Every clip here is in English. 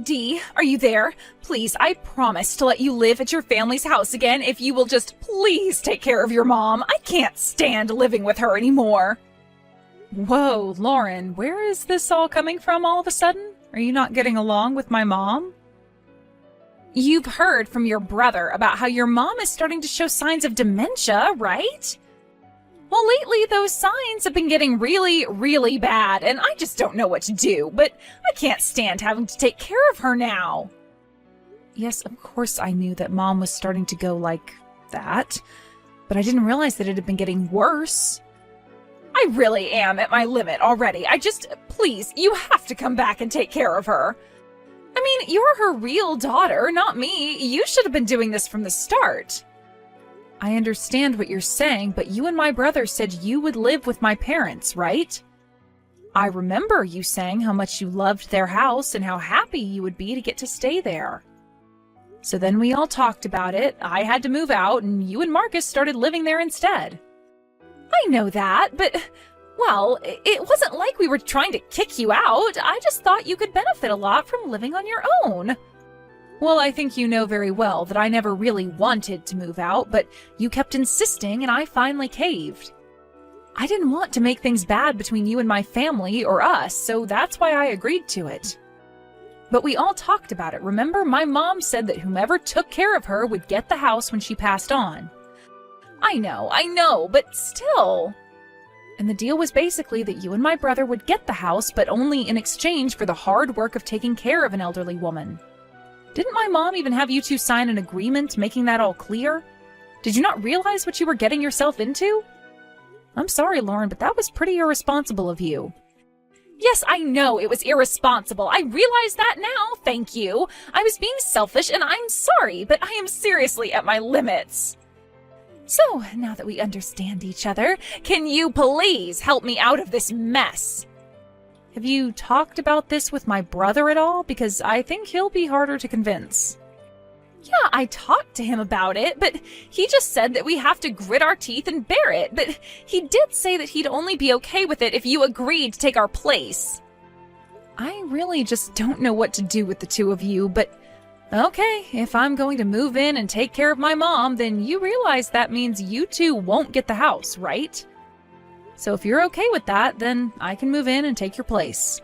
Dee, are you there? Please, I promise to let you live at your family's house again if you will just please take care of your mom. I can't stand living with her anymore. Whoa, Lauren, where is this all coming from all of a sudden? Are you not getting along with my mom? You've heard from your brother about how your mom is starting to show signs of dementia, right? Well, lately those signs have been getting really, really bad, and I just don't know what to do, but I can't stand having to take care of her now. Yes, of course I knew that Mom was starting to go like that, but I didn't realize that it had been getting worse. I really am at my limit already. Please, you have to come back and take care of her. I mean, you're her real daughter, not me. You should have been doing this from the start. I understand what you're saying, but you and my brother said you would live with my parents, right? I remember you saying how much you loved their house and how happy you would be to get to stay there. So then we all talked about it, I had to move out, and you and Marcus started living there instead. I know that, but, well, it wasn't like we were trying to kick you out. I just thought you could benefit a lot from living on your own. Well, I think you know very well that I never really wanted to move out, but you kept insisting and I finally caved. I didn't want to make things bad between you and my family or us, so that's why I agreed to it. But we all talked about it, remember? My mom said that whomever took care of her would get the house when she passed on. I know, but still. And the deal was basically that you and my brother would get the house, but only in exchange for the hard work of taking care of an elderly woman. Didn't my mom even have you two sign an agreement making that all clear? Did you not realize what you were getting yourself into? I'm sorry, Lauren, but that was pretty irresponsible of you. Yes, I know it was irresponsible. I realize that now, thank you. I was being selfish and I'm sorry, but I am seriously at my limits. So, now that we understand each other, can you please help me out of this mess? Have you talked about this with my brother at all? Because I think he'll be harder to convince. Yeah, I talked to him about it, but he just said that we have to grit our teeth and bear it. But he did say that he'd only be okay with it if you agreed to take our place. I really just don't know what to do with the two of you, but okay, if I'm going to move in and take care of my mom, then you realize that means you two won't get the house, right? So if you're okay with that, then I can move in and take your place.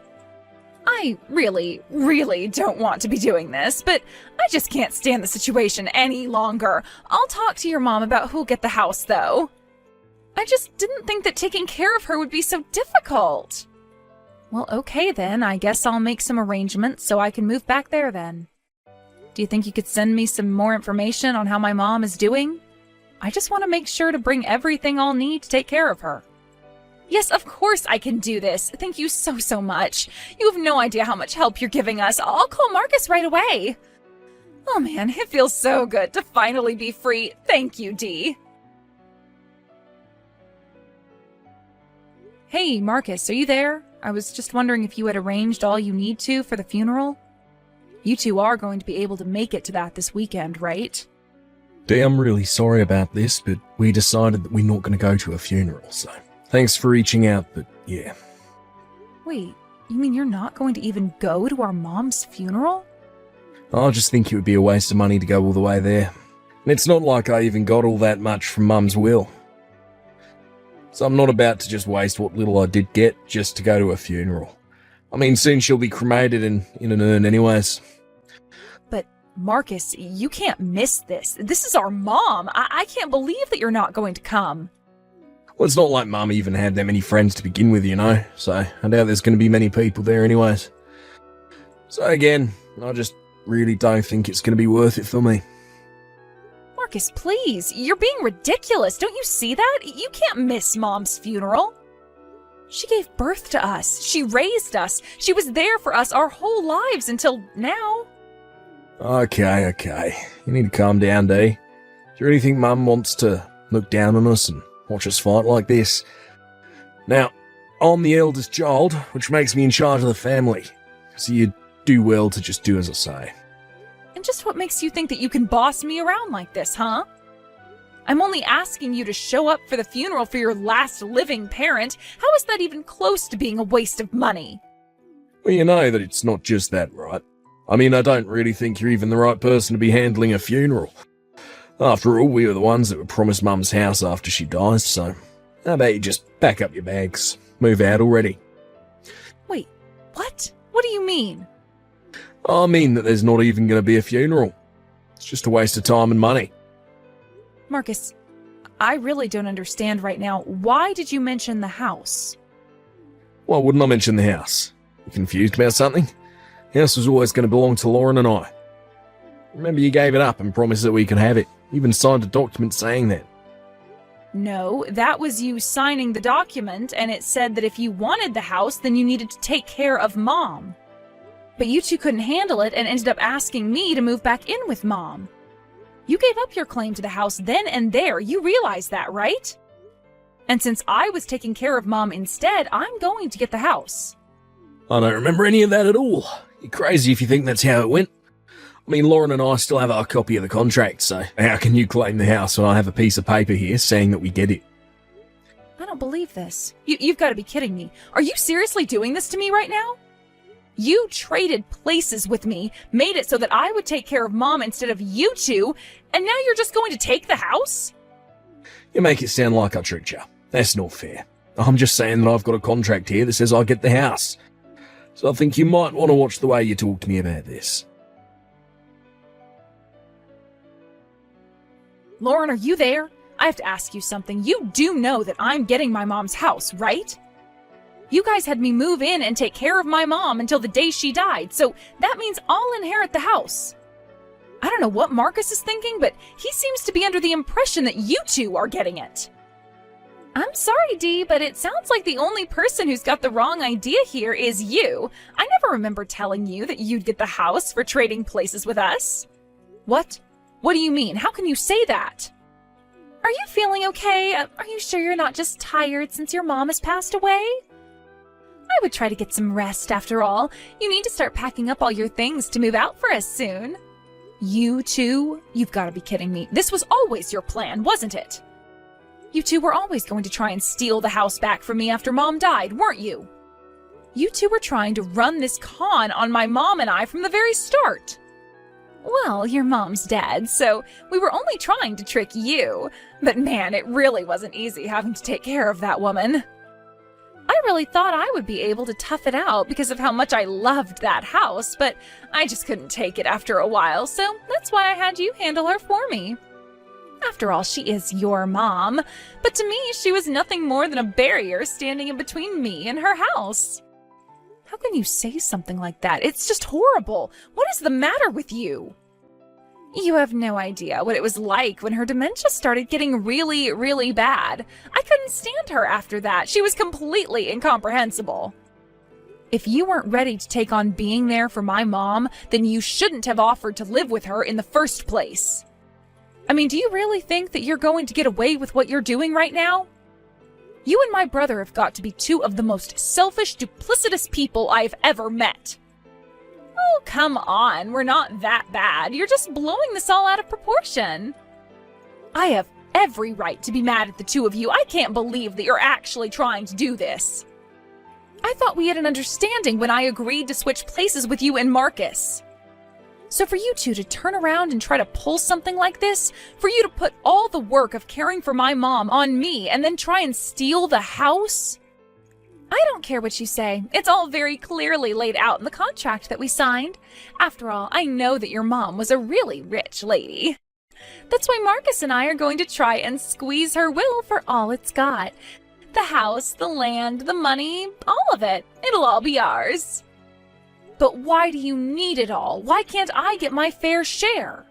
I really, really don't want to be doing this, but I just can't stand the situation any longer. I'll talk to your mom about who'll get the house, though. I just didn't think that taking care of her would be so difficult. Well, okay then. I guess I'll make some arrangements so I can move back there then. Do you think you could send me some more information on how my mom is doing? I just want to make sure to bring everything I'll need to take care of her. Yes, of course I can do this. Thank you so much. You have no idea how much help you're giving us. I'll call Marcus right away. Oh man, it feels so good to finally be free. Thank you, Dee. Hey, Marcus, are you there? I was just wondering if you had arranged all you need to for the funeral. You two are going to be able to make it to that this weekend, right? Dee, I'm really sorry about this, but we decided that we're not going to go to a funeral, so thanks for reaching out, but yeah. Wait, you mean you're not going to even go to our mom's funeral? I just think it would be a waste of money to go all the way there. And it's not like I even got all that much from Mum's will. So I'm not about to just waste what little I did get just to go to a funeral. I mean, soon she'll be cremated and in an urn anyways. But, Marcus, you can't miss this. This is our mom. I can't believe that you're not going to come. Well, it's not like Mum even had that many friends to begin with, you know, so I doubt there's going to be many people there anyways. So again, I just really don't think it's going to be worth it for me. Marcus, please, you're being ridiculous. Don't you see that? You can't miss Mom's funeral. She gave birth to us. She raised us. She was there for us our whole lives until now. Okay. You need to calm down, Dee. Do you really think Mum wants to look down on us and watch us fight like this? Now, I'm the eldest child, which makes me in charge of the family. So you do well to just do as I say. And just what makes you think that you can boss me around like this, huh? I'm only asking you to show up for the funeral for your last living parent. How is that even close to being a waste of money? Well, you know that it's not just that, right? I mean, I don't really think you're even the right person to be handling a funeral. After all, we were the ones that were promised Mum's house after she dies, so how about you just pack up your bags, move out already? Wait, what? What do you mean? I mean that there's not even going to be a funeral. It's just a waste of time and money. Marcus, I really don't understand right now. Why did you mention the house? Why wouldn't I mention the house? You confused about something? The house was always going to belong to Lauren and I. Remember, you gave it up and promised that we could have it. You even signed a document saying that. No, that was you signing the document, and it said that if you wanted the house, then you needed to take care of Mom. But you two couldn't handle it and ended up asking me to move back in with Mom. You gave up your claim to the house then and there. You realize that, right? And since I was taking care of Mom instead, I'm going to get the house. I don't remember any of that at all. You're crazy if you think that's how it went. I mean, Lauren and I still have our copy of the contract, so how can you claim the house when I have a piece of paper here saying that we get it? I don't believe this. You've got to be kidding me. Are you seriously doing this to me right now? You traded places with me, made it so that I would take care of Mom instead of you two, and now you're just going to take the house? You make it sound like I tricked you. That's not fair. I'm just saying that I've got a contract here that says I get the house. So I think you might want to watch the way you talk to me about this. Lauren, are you there? I have to ask you something. You do know that I'm getting my mom's house, right? You guys had me move in and take care of my mom until the day she died, so that means I'll inherit the house. I don't know what Marcus is thinking, but he seems to be under the impression that you two are getting it. I'm sorry, Dee, but it sounds like the only person who's got the wrong idea here is you. I never remember telling you that you'd get the house for trading places with us. What? What do you mean? How can you say that? Are you feeling okay? Are you sure you're not just tired since your mom has passed away? I would try to get some rest after all. You need to start packing up all your things to move out for us soon. You two? You've got to be kidding me. This was always your plan, wasn't it? You two were always going to try and steal the house back from me after Mom died, weren't you? You two were trying to run this con on my mom and I from the very start. Well, your mom's dead, so we were only trying to trick you. But man, it really wasn't easy having to take care of that woman. I really thought I would be able to tough it out because of how much I loved that house, but I just couldn't take it after a while, so that's why I had you handle her for me. After all, she is your mom, but to me, she was nothing more than a barrier standing in between me and her house. How can you say something like that? It's just horrible. What is the matter with you? You have no idea what it was like when her dementia started getting really, really bad. I couldn't stand her after that. She was completely incomprehensible. If you weren't ready to take on being there for my mom, then you shouldn't have offered to live with her in the first place. I mean, do you really think that you're going to get away with what you're doing right now? You and my brother have got to be two of the most selfish, duplicitous people I've ever met. Oh, come on. We're not that bad. You're just blowing this all out of proportion. I have every right to be mad at the two of you. I can't believe that you're actually trying to do this. I thought we had an understanding when I agreed to switch places with you and Marcus. So for you two to turn around and try to pull something like this, for you to put all the work of caring for my mom on me and then try and steal the house? I don't care what you say. It's all very clearly laid out in the contract that we signed. After all, I know that your mom was a really rich lady. That's why Marcus and I are going to try and squeeze her will for all it's got. The house, the land, the money, all of it. It'll all be ours. But why do you need it all? Why can't I get my fair share?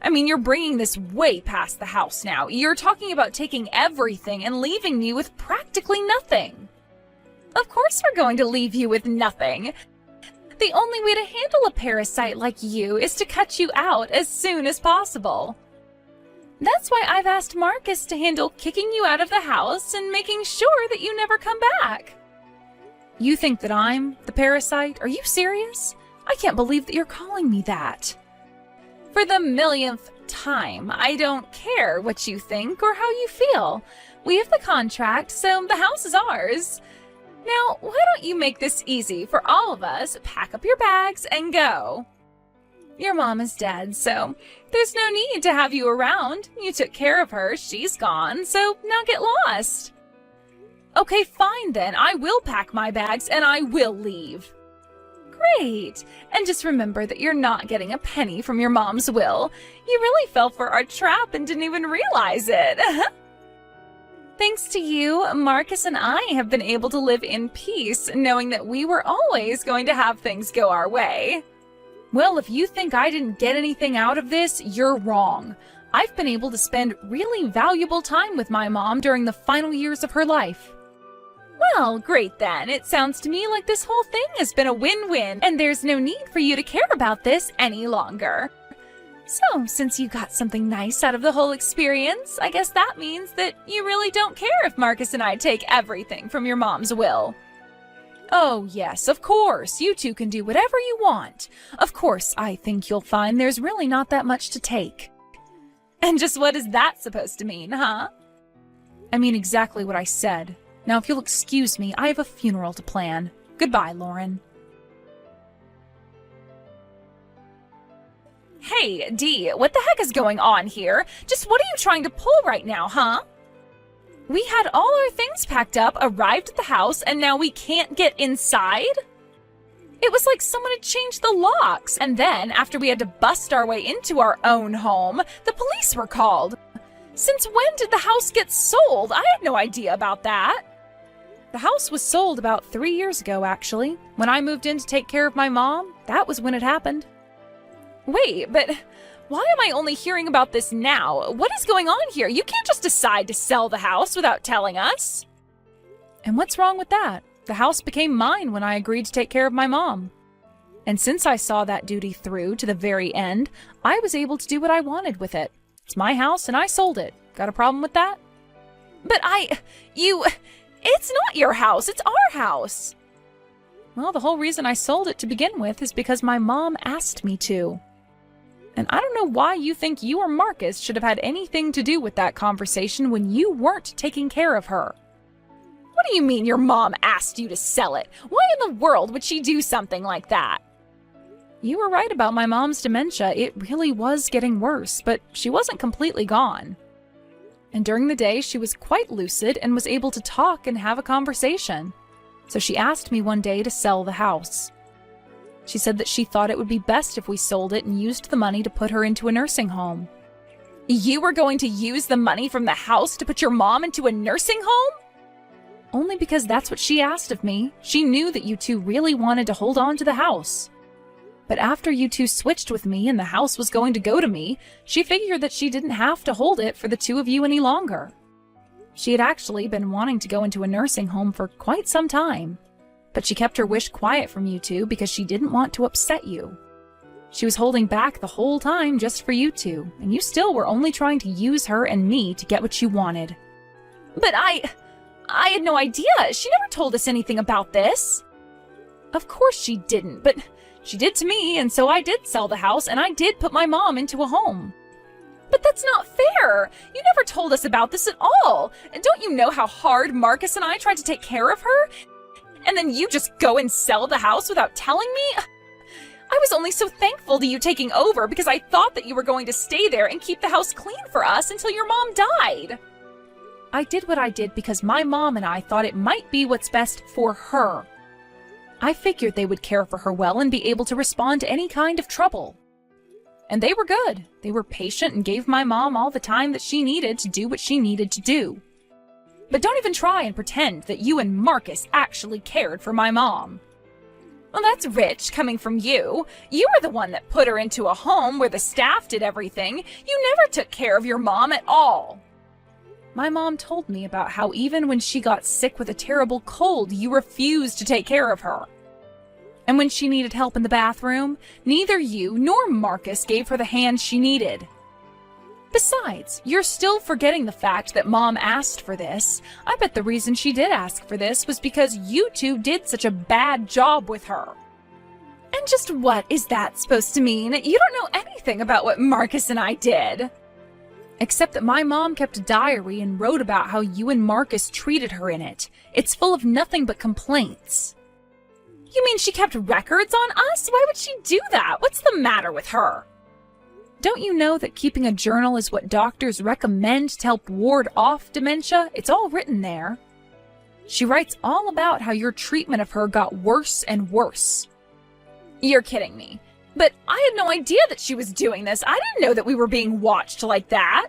I mean, you're bringing this way past the house now. You're talking about taking everything and leaving me with practically nothing. Of course we're going to leave you with nothing. The only way to handle a parasite like you is to cut you out as soon as possible. That's why I've asked Marcus to handle kicking you out of the house and making sure that you never come back. You think that I'm the parasite? Are you serious? I can't believe that you're calling me that. For the millionth time, I don't care what you think or how you feel. We have the contract, so the house is ours. Now, why don't you make this easy for all of us? Pack up your bags and go. Your mom is dead, so there's no need to have you around. You took care of her, she's gone, so now get lost. Okay, fine then. I will pack my bags and I will leave. Great. And just remember that you're not getting a penny from your mom's will. You really fell for our trap and didn't even realize it. Thanks to you, Marcus and I have been able to live in peace, knowing that we were always going to have things go our way. Well, if you think I didn't get anything out of this, you're wrong. I've been able to spend really valuable time with my mom during the final years of her life. Well, great then. It sounds to me like this whole thing has been a win-win, and there's no need for you to care about this any longer. So, since you got something nice out of the whole experience, I guess that means that you really don't care if Marcus and I take everything from your mom's will. Oh, yes, of course. You two can do whatever you want. Of course, I think you'll find there's really not that much to take. And just what is that supposed to mean, huh? I mean exactly what I said. Now, if you'll excuse me, I have a funeral to plan. Goodbye, Lauren. Hey, Dee, what the heck is going on here? Just what are you trying to pull right now, huh? We had all our things packed up, arrived at the house, and now we can't get inside? It was like someone had changed the locks, and then, after we had to bust our way into our own home, the police were called. Since when did the house get sold? I had no idea about that. The house was sold about 3 years ago, actually. When I moved in to take care of my mom, that was when it happened. Wait, but why am I only hearing about this now? What is going on here? You can't just decide to sell the house without telling us. And what's wrong with that? The house became mine when I agreed to take care of my mom. And since I saw that duty through to the very end, I was able to do what I wanted with it. It's my house and I sold it. Got a problem with that? But it's not your house, it's our house. Well, the whole reason I sold it to begin with is because my mom asked me to. And I don't know why you think you or Marcus should have had anything to do with that conversation when you weren't taking care of her. What do you mean your mom asked you to sell it? Why in the world would she do something like that? You were right about my mom's dementia. It really was getting worse, but she wasn't completely gone. And during the day, she was quite lucid and was able to talk and have a conversation. So she asked me one day to sell the house. She said that she thought it would be best if we sold it and used the money to put her into a nursing home. You were going to use the money from the house to put your mom into a nursing home? Only because that's what she asked of me. She knew that you two really wanted to hold on to the house. But after you two switched with me and the house was going to go to me, she figured that she didn't have to hold it for the two of you any longer. She had actually been wanting to go into a nursing home for quite some time. But she kept her wish quiet from you two because she didn't want to upset you. She was holding back the whole time just for you two, and you still were only trying to use her and me to get what you wanted. But I had no idea. She never told us anything about this. Of course she didn't, but she did to me, and so I did sell the house, and I did put my mom into a home. But that's not fair. You never told us about this at all. And don't you know how hard Marcus and I tried to take care of her? And then you just go and sell the house without telling me? I was only so thankful to you taking over because I thought that you were going to stay there and keep the house clean for us until your mom died. I did what I did because my mom and I thought it might be what's best for her. I figured they would care for her well and be able to respond to any kind of trouble. And they were good. They were patient and gave my mom all the time that she needed to do what she needed to do. But don't even try and pretend that you and Marcus actually cared for my mom. Well, that's rich coming from you. You were the one that put her into a home where the staff did everything. You never took care of your mom at all. My mom told me about how even when she got sick with a terrible cold, you refused to take care of her. And when she needed help in the bathroom, neither you nor Marcus gave her the hand she needed. Besides, you're still forgetting the fact that Mom asked for this. I bet the reason she did ask for this was because you two did such a bad job with her. And just what is that supposed to mean? You don't know anything about what Marcus and I did. Except that my mom kept a diary and wrote about how you and Marcus treated her in it. It's full of nothing but complaints. You mean she kept records on us? Why would she do that? What's the matter with her? Don't you know that keeping a journal is what doctors recommend to help ward off dementia? It's all written there. She writes all about how your treatment of her got worse and worse. You're kidding me. But I had no idea that she was doing this. I didn't know that we were being watched like that.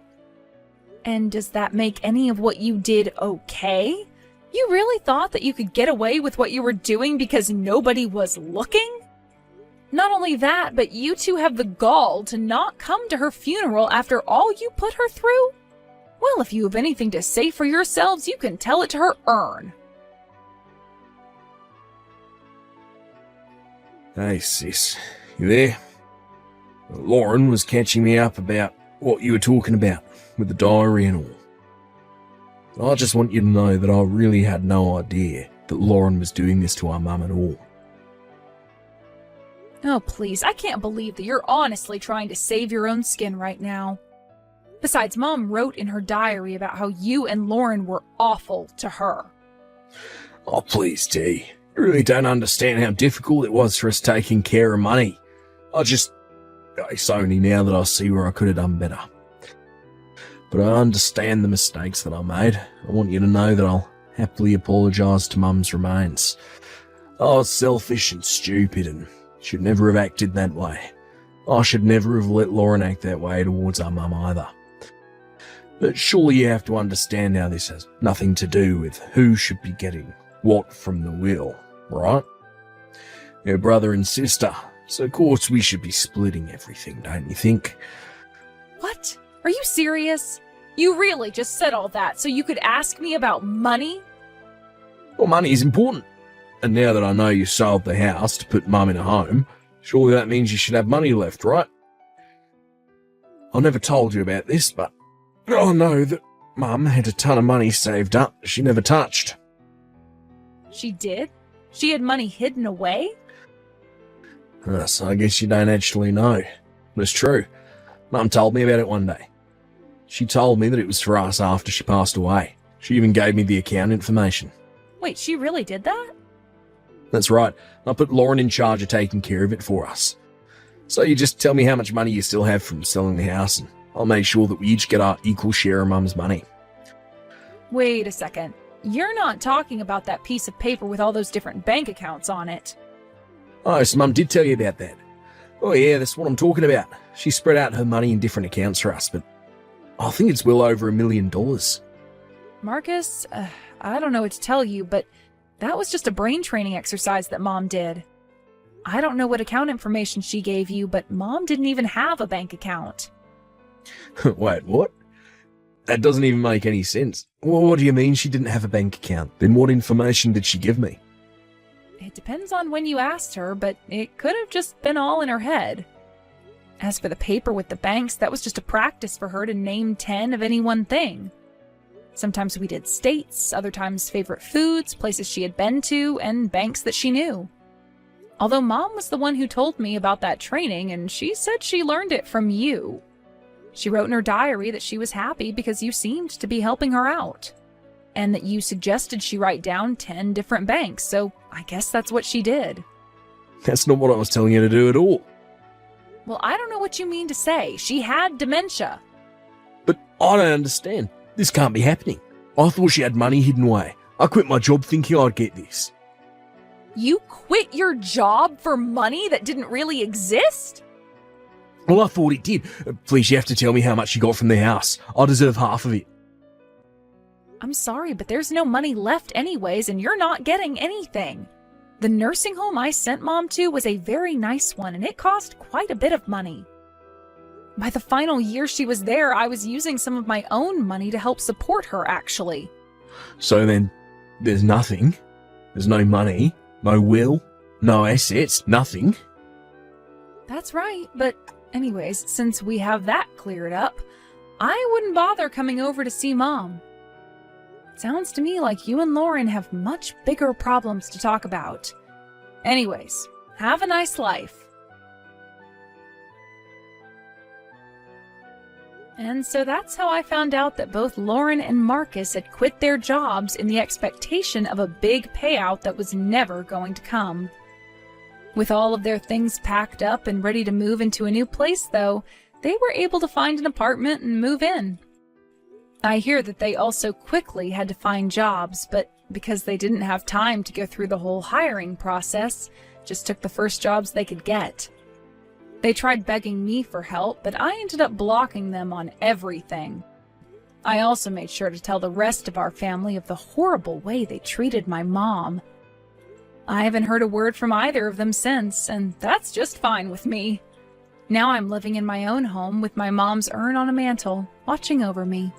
And does that make any of what you did okay? You really thought that you could get away with what you were doing because nobody was looking? Not only that, but you two have the gall to not come to her funeral after all you put her through? Well, if you have anything to say for yourselves, you can tell it to her urn. Hey, sis. You there? Lauren was catching me up about what you were talking about with the diary and all. I just want you to know that I really had no idea that Lauren was doing this to our mum at all. Oh, please, I can't believe that you're honestly trying to save your own skin right now. Besides, Mom wrote in her diary about how you and Lauren were awful to her. Oh, please, T. You really don't understand how difficult it was for us taking care of money. It's only now that I see where I could have done better. But I understand the mistakes that I made. I want you to know that I'll happily apologise to Mum's remains. I was selfish and stupid and should never have acted that way. I should never have let Lauren act that way towards our mum either. But surely you have to understand how this has nothing to do with who should be getting what from the will, right? We're brother and sister, so of course we should be splitting everything, don't you think? What? Are you serious? You really just said all that so you could ask me about money? Well, money is important. And now that I know you sold the house to put Mum in a home, surely that means you should have money left, right? I never told you about this, but I know that Mum had a ton of money saved up she never touched. She did? She had money hidden away? So I guess you don't actually know. But it's true. Mum told me about it one day. She told me that it was for us after she passed away. She even gave me the account information. Wait, she really did that? That's right. I put Lauren in charge of taking care of it for us. So you just tell me how much money you still have from selling the house, and I'll make sure that we each get our equal share of Mum's money. Wait a second. You're not talking about that piece of paper with all those different bank accounts on it. Oh, so Mum did tell you about that. Oh yeah, that's what I'm talking about. She spread out her money in different accounts for us, but I think it's well over $1 million. Marcus, I don't know what to tell you, but that was just a brain training exercise that Mom did. I don't know what account information she gave you, but Mom didn't even have a bank account. Wait, what? That doesn't even make any sense. Well, what do you mean she didn't have a bank account? Then what information did she give me? It depends on when you asked her, but it could have just been all in her head. As for the paper with the banks, that was just a practice for her to name 10 of any one thing. Sometimes we did states, other times favorite foods, places she had been to, and banks that she knew. Although Mom was the one who told me about that training, and she said she learned it from you. She wrote in her diary that she was happy because you seemed to be helping her out, and that you suggested she write down 10 different banks, so I guess that's what she did. That's not what I was telling you to do at all. Well, I don't know what you mean to say. She had dementia. But I don't understand. This can't be happening. I thought she had money hidden away. I quit my job thinking I'd get this. You quit your job for money that didn't really exist? Well, I thought it did. Please, you have to tell me how much you got from the house. I deserve half of it. I'm sorry, but there's no money left anyways, and you're not getting anything. The nursing home I sent Mom to was a very nice one, and it cost quite a bit of money. By the final year she was there, I was using some of my own money to help support her, actually. So then, there's nothing? There's no money? No will? No assets? Nothing? That's right, but anyways, since we have that cleared up, I wouldn't bother coming over to see Mom. Sounds to me like you and Lauren have much bigger problems to talk about. Anyways, have a nice life. And so that's how I found out that both Lauren and Marcus had quit their jobs in the expectation of a big payout that was never going to come. With all of their things packed up and ready to move into a new place, though, they were able to find an apartment and move in. I hear that they also quickly had to find jobs, but because they didn't have time to go through the whole hiring process, just took the first jobs they could get. They tried begging me for help, but I ended up blocking them on everything. I also made sure to tell the rest of our family of the horrible way they treated my mom. I haven't heard a word from either of them since, and that's just fine with me. Now I'm living in my own home with my mom's urn on a mantle, watching over me.